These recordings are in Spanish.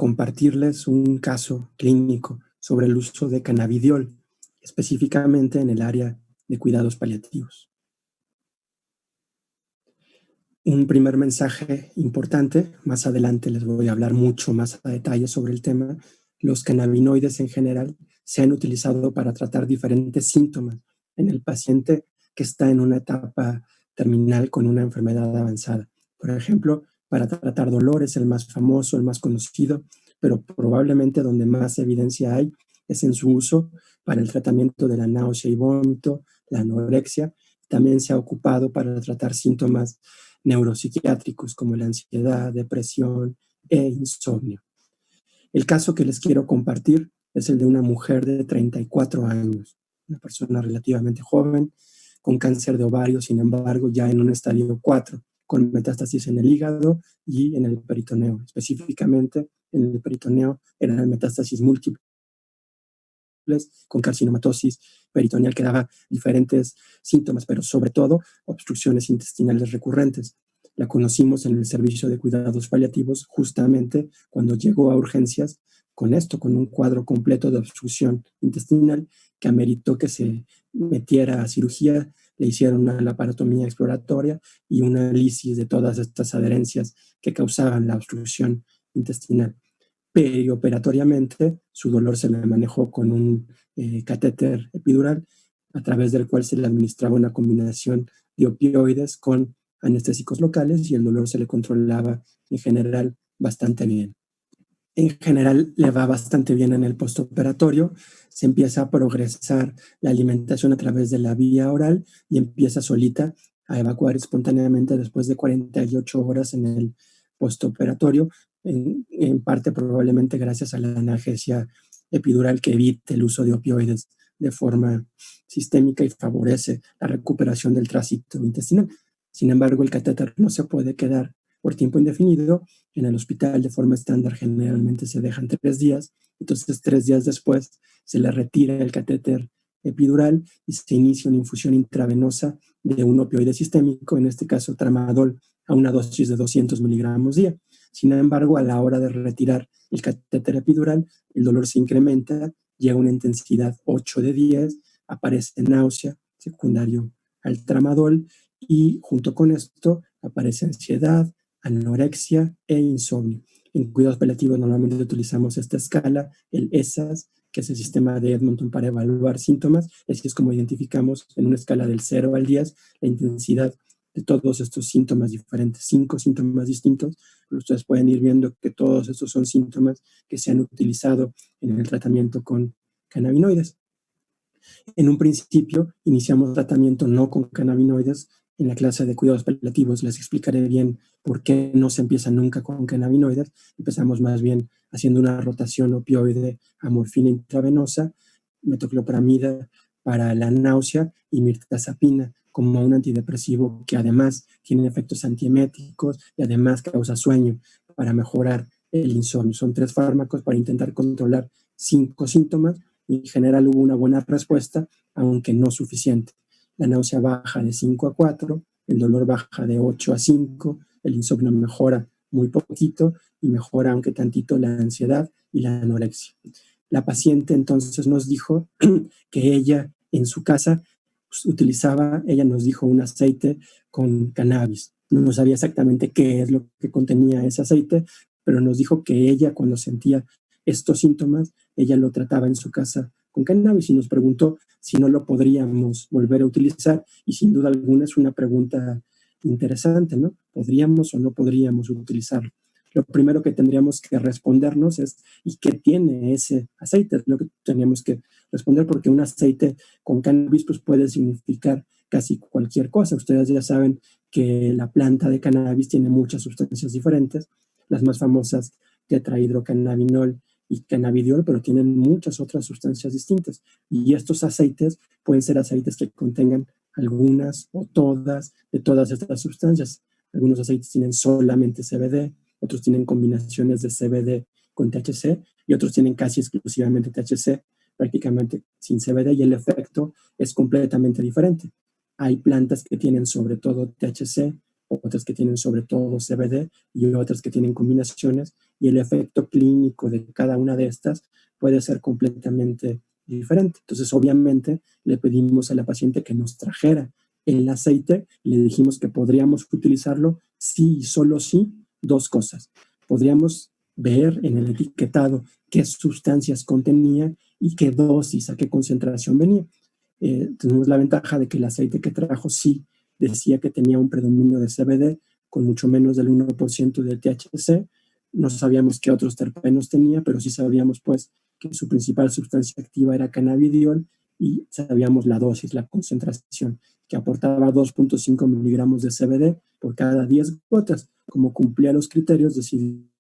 compartirles un caso clínico sobre el uso de cannabidiol, específicamente en el área de cuidados paliativos. Un primer mensaje importante, más adelante les voy a hablar mucho más a detalle sobre el tema. Los cannabinoides en general se han utilizado para tratar diferentes síntomas en el paciente que está en una etapa terminal con una enfermedad avanzada. Por ejemplo, para tratar dolor es el más famoso, el más conocido, pero probablemente donde más evidencia hay es en su uso para el tratamiento de la náusea y vómito, la anorexia. También se ha ocupado para tratar síntomas neuropsiquiátricos como la ansiedad, depresión e insomnio. El caso que les quiero compartir es el de una mujer de 34 años, una persona relativamente joven, con cáncer de ovario, sin embargo, ya en un estadio 4, con metástasis en el hígado y en el peritoneo. Específicamente, en el peritoneo eran metástasis múltiples, con carcinomatosis peritoneal que daba diferentes síntomas, pero sobre todo obstrucciones intestinales recurrentes. La conocimos en el servicio de cuidados paliativos justamente cuando llegó a urgencias con esto, con un cuadro completo de obstrucción intestinal que ameritó que se metiera a cirugía, le hicieron una laparotomía exploratoria y una lisis de todas estas adherencias que causaban la obstrucción intestinal. Perioperatoriamente, su dolor se le manejó con un catéter epidural a través del cual se le administraba una combinación de opioides con anestésicos locales y el dolor se le controlaba en general bastante bien. En general le va bastante bien en el postoperatorio, se empieza a progresar la alimentación a través de la vía oral y empieza solita a evacuar espontáneamente después de 48 horas en el postoperatorio, en parte probablemente gracias a la analgesia epidural que evite el uso de opioides de forma sistémica y favorece la recuperación del tránsito intestinal. Sin embargo, el catéter no se puede quedar por tiempo indefinido. En el hospital de forma estándar generalmente se dejan 3 días, entonces 3 días después se le retira el catéter epidural y se inicia una infusión intravenosa de un opioide sistémico, en este caso tramadol, a una dosis de 200 miligramos día. Sin embargo, a la hora de retirar el catéter epidural, el dolor se incrementa, llega a una intensidad 8 de 10, aparece náusea, secundario al tramadol, y junto con esto aparece ansiedad, anorexia e insomnio. En cuidados paliativos normalmente utilizamos esta escala, el ESAS, que es el sistema de Edmonton para evaluar síntomas. Así es como identificamos en una escala del 0 al 10 la intensidad de todos estos síntomas diferentes, 5 síntomas distintos. Ustedes pueden ir viendo que todos estos son síntomas que se han utilizado en el tratamiento con cannabinoides. En un principio iniciamos tratamiento no con cannabinoides. En la clase de cuidados paliativos les explicaré bien por qué no se empieza nunca con cannabinoides. Empezamos más bien haciendo una rotación opioide a morfina intravenosa, metoclopramida para la náusea y mirtazapina como un antidepresivo que además tiene efectos antieméticos y además causa sueño para mejorar el insomnio. Son 3 fármacos para intentar controlar 5 síntomas y en general hubo una buena respuesta, aunque no suficiente. La náusea baja de 5 a 4, el dolor baja de 8 a 5, el insomnio mejora muy poquito y mejora aunque tantito la ansiedad y la anorexia. La paciente entonces nos dijo que ella en su casa utilizaba, ella nos dijo, un aceite con cannabis. No sabía exactamente qué es lo que contenía ese aceite, pero nos dijo que ella cuando sentía estos síntomas, ella lo trataba en su casa con cannabis y nos preguntó si no lo podríamos volver a utilizar, y sin duda alguna es una pregunta interesante, ¿no? ¿Podríamos o no podríamos utilizarlo? Lo primero que tendríamos que respondernos es ¿y qué tiene ese aceite? Es lo que tenemos que responder, porque un aceite con cannabis pues, puede significar casi cualquier cosa. Ustedes ya saben que la planta de cannabis tiene muchas sustancias diferentes, las más famosas tetrahidrocannabinol y cannabidiol, pero tienen muchas otras sustancias distintas. Y estos aceites pueden ser aceites que contengan algunas o todas de todas estas sustancias. Algunos aceites tienen solamente CBD, otros tienen combinaciones de CBD con THC y otros tienen casi exclusivamente THC, prácticamente sin CBD, y el efecto es completamente diferente. Hay plantas que tienen sobre todo THC, otras que tienen sobre todo CBD y otras que tienen combinaciones y el efecto clínico de cada una de estas puede ser completamente diferente. Entonces, obviamente, le pedimos a la paciente que nos trajera el aceite y le dijimos que podríamos utilizarlo sí y solo sí, dos cosas. Podríamos ver en el etiquetado qué sustancias contenía y qué dosis, a qué concentración venía. Tenemos la ventaja de que el aceite que trajo sí decía que tenía un predominio de CBD con mucho menos del 1% de THC. No sabíamos qué otros terpenos tenía, pero sí sabíamos pues que su principal sustancia activa era cannabidiol y sabíamos la dosis, la concentración, que aportaba 2.5 miligramos de CBD por cada 10 gotas. Como cumplía los criterios, decidimos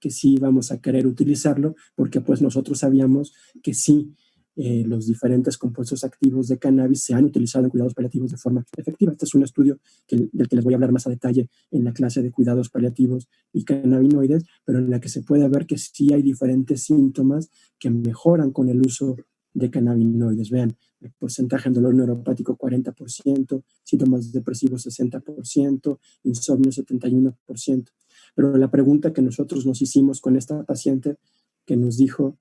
que sí íbamos a querer utilizarlo, porque pues nosotros sabíamos que sí, los diferentes compuestos activos de cannabis se han utilizado en cuidados paliativos de forma efectiva. Este es un estudio del que les voy a hablar más a detalle en la clase de cuidados paliativos y cannabinoides, pero en la que se puede ver que sí hay diferentes síntomas que mejoran con el uso de cannabinoides. Vean, el porcentaje en dolor neuropático 40%, síntomas depresivos 60%, insomnio 71%. Pero la pregunta que nosotros nos hicimos con esta paciente que nos dijo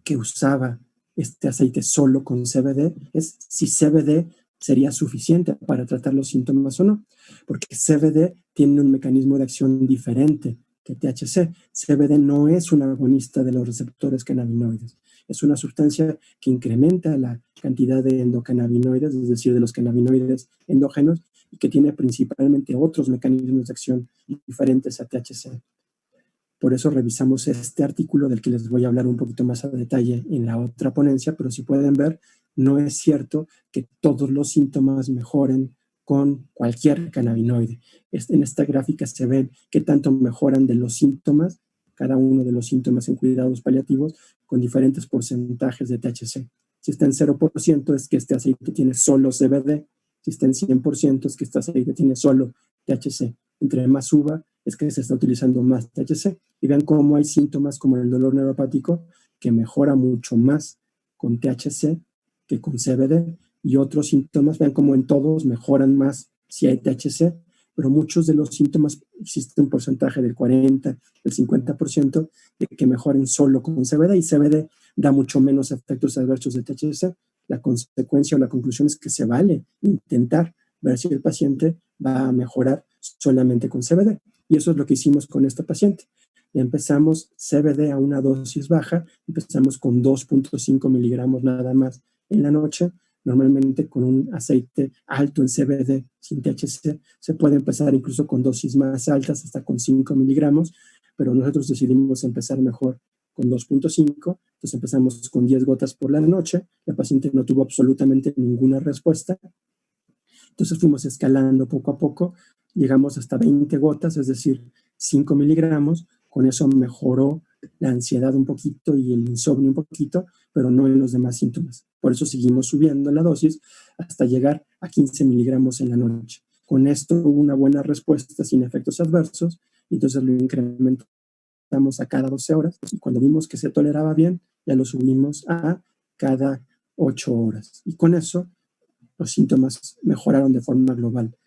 que usaba este aceite solo con CBD es si CBD sería suficiente para tratar los síntomas o no, porque CBD tiene un mecanismo de acción diferente que THC. CBD no es un agonista de los receptores cannabinoides, es una sustancia que incrementa la cantidad de endocannabinoides, es decir, de los cannabinoides endógenos, y que tiene principalmente otros mecanismos de acción diferentes a THC. Por eso revisamos este artículo del que les voy a hablar un poquito más a detalle en la otra ponencia, pero si pueden ver, no es cierto que todos los síntomas mejoren con cualquier cannabinoide. En esta gráfica se ven qué tanto mejoran de los síntomas, cada uno de los síntomas en cuidados paliativos, con diferentes porcentajes de THC. Si está en 0% es que este aceite tiene solo CBD, si está en 100% es que este aceite tiene solo THC. Entre más suba, es que se está utilizando más THC. Y vean cómo hay síntomas como el dolor neuropático que mejora mucho más con THC que con CBD. Y otros síntomas, vean cómo en todos mejoran más si hay THC, pero muchos de los síntomas, existe un porcentaje del 40, del 50% de que mejoren solo con CBD, y CBD da mucho menos efectos adversos de THC. La consecuencia o la conclusión es que se vale intentar ver si el paciente va a mejorar solamente con CBD. Y eso es lo que hicimos con esta paciente. Empezamos CBD a una dosis baja, empezamos con 2.5 miligramos nada más en la noche. Normalmente con un aceite alto en CBD sin THC se puede empezar incluso con dosis más altas, hasta con 5 miligramos, pero nosotros decidimos empezar mejor con 2.5, entonces empezamos con 10 gotas por la noche. La paciente no tuvo absolutamente ninguna respuesta, entonces fuimos escalando poco a poco, llegamos hasta 20 gotas, es decir, 5 miligramos. Con eso mejoró la ansiedad un poquito y el insomnio un poquito, pero no en los demás síntomas. Por eso seguimos subiendo la dosis hasta llegar a 15 miligramos en la noche. Con esto hubo una buena respuesta sin efectos adversos, entonces lo incrementamos a cada 12 horas, y cuando vimos que se toleraba bien, ya lo subimos a cada 8 horas. Y con eso los síntomas mejoraron de forma global.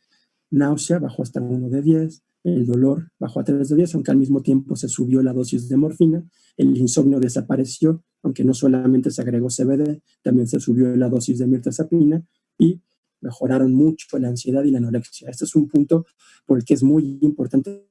Náusea bajó hasta 1 de 10, el dolor bajó a 3 de 10, aunque al mismo tiempo se subió la dosis de morfina, el insomnio desapareció, aunque no solamente se agregó CBD, también se subió la dosis de mirtazapina, y mejoraron mucho la ansiedad y la anorexia. Este es un punto por el que es muy importante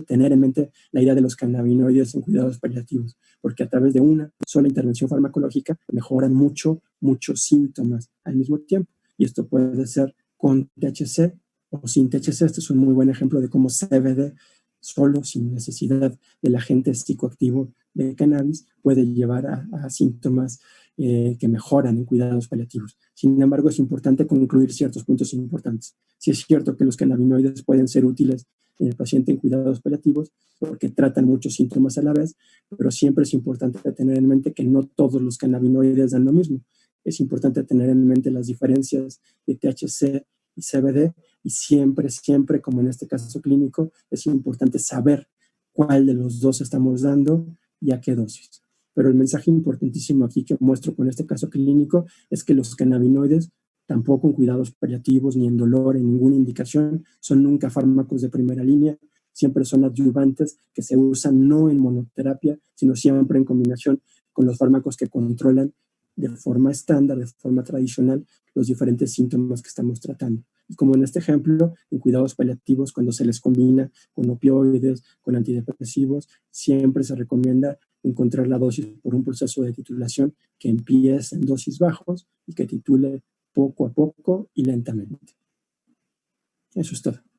tener en mente la idea de los cannabinoides en cuidados paliativos, porque a través de una sola intervención farmacológica mejoran muchos síntomas al mismo tiempo, y esto puede ser con THC o sin THC. Este es un muy buen ejemplo de cómo CBD solo, sin necesidad del agente psicoactivo de cannabis, puede llevar a síntomas que mejoran en cuidados paliativos. Sin embargo, es importante concluir ciertos puntos importantes. Sí es cierto que los cannabinoides pueden ser útiles en el paciente en cuidados paliativos porque tratan muchos síntomas a la vez, pero siempre es importante tener en mente que no todos los cannabinoides dan lo mismo. Es importante tener en mente las diferencias de THC y CBD, y siempre, como en este caso clínico, es importante saber cuál de los dos estamos dando y a qué dosis. Pero el mensaje importantísimo aquí que muestro con este caso clínico es que los cannabinoides, tampoco en cuidados paliativos ni en dolor, en ninguna indicación, son nunca fármacos de primera línea, siempre son adyuvantes que se usan no en monoterapia, sino siempre en combinación con los fármacos que controlan de forma estándar, de forma tradicional, los diferentes síntomas que estamos tratando. Y como en este ejemplo, en cuidados paliativos, cuando se les combina con opioides, con antidepresivos, siempre se recomienda encontrar la dosis por un proceso de titulación que empiece en dosis bajos y que titule poco a poco y lentamente. Eso es todo.